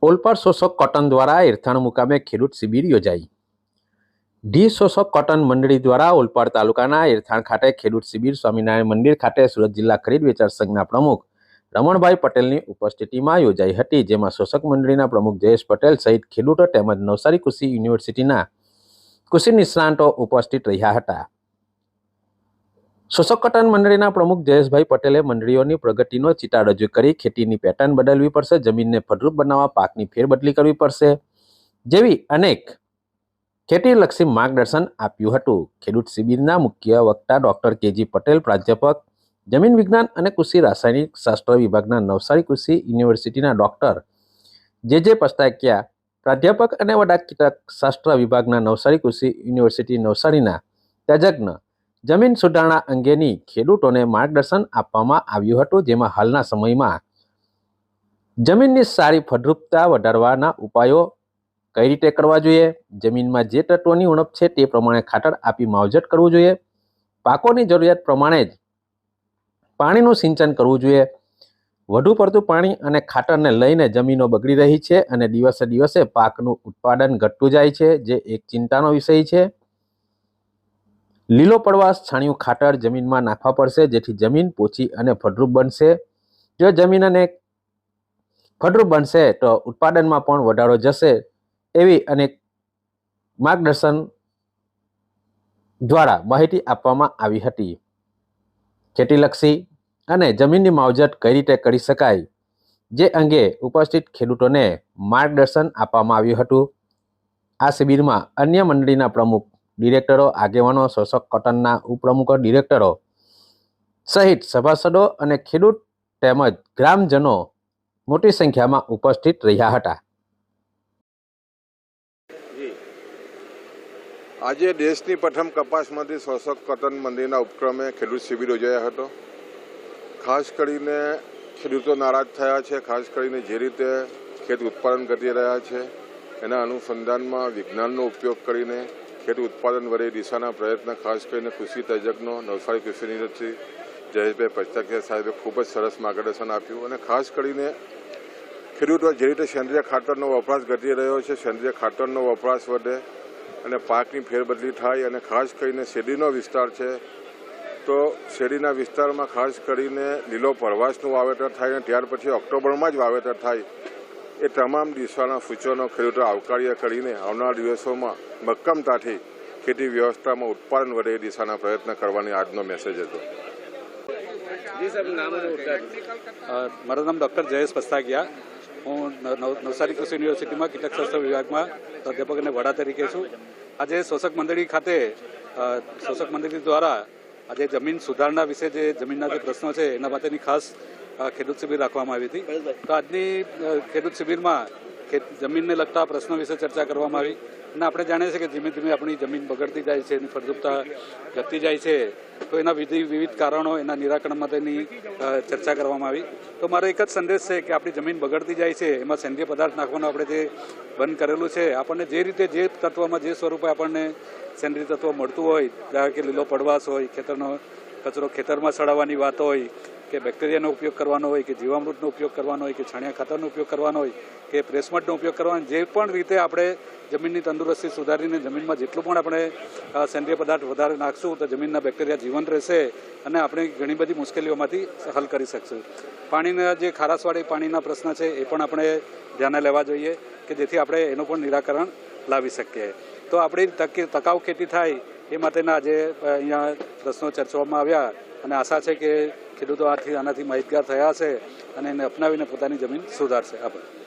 Olpad શોષક cotton દ્વારા એરથાણ મુકામે ખેડૂત શિબિર યોજાઈ। ડી શોષક કોટન મંડળી દ્વારા ઓલપાડ તાલુકાના એરથાણ ખાતે ખેડૂત શિબિર સ્વામિનારાયણ મંદિર ખાતે સુરત જિલ્લા ખરીદ વેચાણ સંઘના પ્રમુખ રમણભાઈ પટેલની ઉપસ્થિતિમાં યોજાઈ હતી, જેમાં શોષક મંડળીના પ્રમુખ જયેશ પટેલ સહિત ખેડૂતો તેમજ નવસારી કૃષિ યુનિવર્સિટીના કૃષિ નિષ્ણાતો ઉપસ્થિત રહ્યા હતા। શોષક કોટન મંડળીના પ્રમુખ જયેશભાઈ પટેલે મંડળીઓની પ્રગતિનો ચિતાર રજૂ કરી ખેતીની પેટર્ન બદલવી પડશે, જમીનને ફળદ્રુપ બનાવવા પાકની ફેરબદલી કરવી પડશે જેવી અનેક ખેતીલક્ષી માર્ગદર્શન આપ્યું હતું। ખેડૂત શિબિરના મુખ્ય વક્તા ડોક્ટર કેજી પટેલ, પ્રાધ્યાપક જમીન વિજ્ઞાન અને કૃષિ રાસાયણિક શાસ્ત્ર વિભાગના નવસારી કૃષિ યુનિવર્સિટીના ડોક્ટર જે પસ્તાકિયા, પ્રાધ્યાપક અને વડા કીટકશાસ્ત્ર વિભાગના નવસારી કૃષિ યુનિવર્સિટી નવસારીના તજજ્ઞ જમીન સુધારણા અંગેની ખેડૂતોને માર્ગદર્શન આપવામાં આવ્યું હતું, જેમાં હાલના સમયમાં જમીનની સારી ફળદ્રુપતા વધારવાના ઉપાયો કઈ રીતે કરવા જોઈએ, જમીનમાં જે તત્વોની ઉણપ છે તે પ્રમાણે ખાતર આપી માવજત કરવું જોઈએ, પાકોની જરૂરિયાત પ્રમાણે જ પાણીનું સિંચન કરવું જોઈએ, વધુ પડતું પાણી અને ખાતરને લઈને જમીનો બગડી રહી છે અને દિવસે દિવસે પાકનું ઉત્પાદન ઘટતું જાય છે, જે એક ચિંતાનો વિષય છે। લીલો પડવાશ છાણિયું ખાતર જમીનમાં નાખવા પડશે, જેથી જમીન પોચી અને ફળદ્રુપ બનશે। જો જમીન અને ફળદ્રુપ બનશે તો ઉત્પાદનમાં પણ વધારો જશે, એવી અનેક માર્ગદર્શન દ્વારા માહિતી આપવામાં આવી હતી। ખેતીલક્ષી અને જમીનની માવજત કઈ રીતે કરી શકાય, જે અંગે ઉપસ્થિત ખેડૂતોને માર્ગદર્શન આપવામાં આવ્યું હતું। આ શિબિરમાં અન્ય મંડળીના પ્રમુખ, ડિરેક્ટરો, આગેવાનો, શોષક કોટનના ઉપપ્રમુખો, ડિરેક્ટરો સહિત સભાસદો અને ખેડૂત તેમજ ગ્રામજનો મોટી સંખ્યામાં ઉપસ્થિત રહ્યા હતા। આજે દેશની પ્રથમ કપાસમાંથી શોષક કોટન મંડળીના ઉપક્રમે ખેડૂત શિબિર યોજાયો હતો। ખાસ કરીને ખેડૂતો નારાજ થયા છે, ખાસ કરીને જે રીતે ખેત ઉત્પાદન ઘટી રહ્યા છે એના અનુસંધાનમાં વિજ્ઞાનનો ઉપયોગ કરીને ખેત ઉત્પાદન વધે દિશાના પ્રયત્ન ખાસ કરીને કૃષિ તજજ્ઞો નવસારી કૃષિ યુનિવર્સિટી જયેશભાઈ પસ્તાકિયા સાહેબે ખૂબ જ સરસ માર્ગદર્શન આપ્યું અને ખાસ કરીને ખેડૂતો જે રીતે સેન્દ્રિય ખાતરનો વપરાશ ઘટી રહ્યો છે, સેન્દ્રિય ખાતરનો વપરાશ વધે અને પાકની ફેરબદલી થાય અને ખાસ કરીને શેરડીનો વિસ્તાર છે તો શેરડીના વિસ્તારમાં ખાસ કરીને લીલો પડવાશનું વાવેતર થાય અને ત્યાર પછી ઓક્ટોબરમાં જ વાવેતર થાય, એ તમામ દિશાના સૂચનો ખેડૂતો આવકાર્ય કરીને આવનારા દિવસોમાં મક્કમતાથી ખેતી વ્યવસ્થામાં ઉત્પાદન વધે એ દિશાના પ્રયત્ન કરવાની આજનો મેસેજ હતો। મારું નામ ડૉક્ટર જયેશ પસ્તાકિયા, હું નવસારી કૃષિ યુનિવર્સિટીમાં કીટકશાસ્ત્ર વિભાગમાં પ્રાધ્યાપક અને વડા તરીકે છું। આજે શોષક મંડળી ખાતે શોષક મંડળી દ્વારા આજે જમીન સુધારણા વિશે જે જમીનના જે પ્રશ્નો છે એના માટેની ખાસ ખેડૂત શિબિર રાખવામાં આવી હતી। તો આજની ખેડૂત શિબિરમાં જમીનને લગતા પ્રશ્નો વિશે ચર્ચા કરવામાં આવી અને આપણે જાણીએ છીએ કે ધીમે ધીમે આપણી જમીન બગડતી જાય છે, એની ફળદ્રુપતા ઘટતી જાય છે, તો એના વિવિધ કારણો, એના નિરાકરણ માટેની ચર્ચા કરવામાં આવી। તો મારો એક જ સંદેશ છે કે આપણી જમીન બગડતી જાય છે, એમાં સેન્દ્રિય પદાર્થ નાખવાનું આપણે જે બંધ કરેલું છે, આપણને જે રીતે જે તત્વમાં જે સ્વરૂપે આપણને સેન્દ્રિય તત્વ મળતું હોય, ધારો કે લીલો પડવાશ હોય, ખેતરનો કચરો ખેતરમાં સડાવવાની વાત હોય, કે બેક્ટેરિયાનો ઉપયોગ કરવાનો હોય, કે જીવામૃતનો ઉપયોગ કરવાનો હોય, કે છાણિયા ખાતરનો ઉપયોગ કરવાનો હોય, કે પ્રેસમટનો ઉપયોગ કરવાનો, જે પણ રીતે આપણે જમીનની તંદુરસ્તી સુધારીને જમીનમાં જેટલું પણ આપણે સેન્દ્રિય પદાર્થ વધારે નાખશું તો જમીનના બેક્ટેરિયા જીવંત રહેશે અને આપણે ઘણી બધી મુશ્કેલીઓમાંથી હલ કરી શકશું। પાણીના જે ખારાશવાળી પાણીના પ્રશ્ન છે એ પણ આપણે ધ્યાને લેવા જોઈએ કે જેથી આપણે એનું પણ નિરાકરણ લાવી શકીએ। તો આપણી ટકાઉ ખેતી થાય એ માટેના આજે અહીંયા પ્રશ્નો ચર્ચવામાં આવ્યા અને આશા છે કે ખેડૂતો આનાથી માહિતગાર થયા હશે અને એને અપનાવીને પોતાની જમીન સુધારશે। આભાર।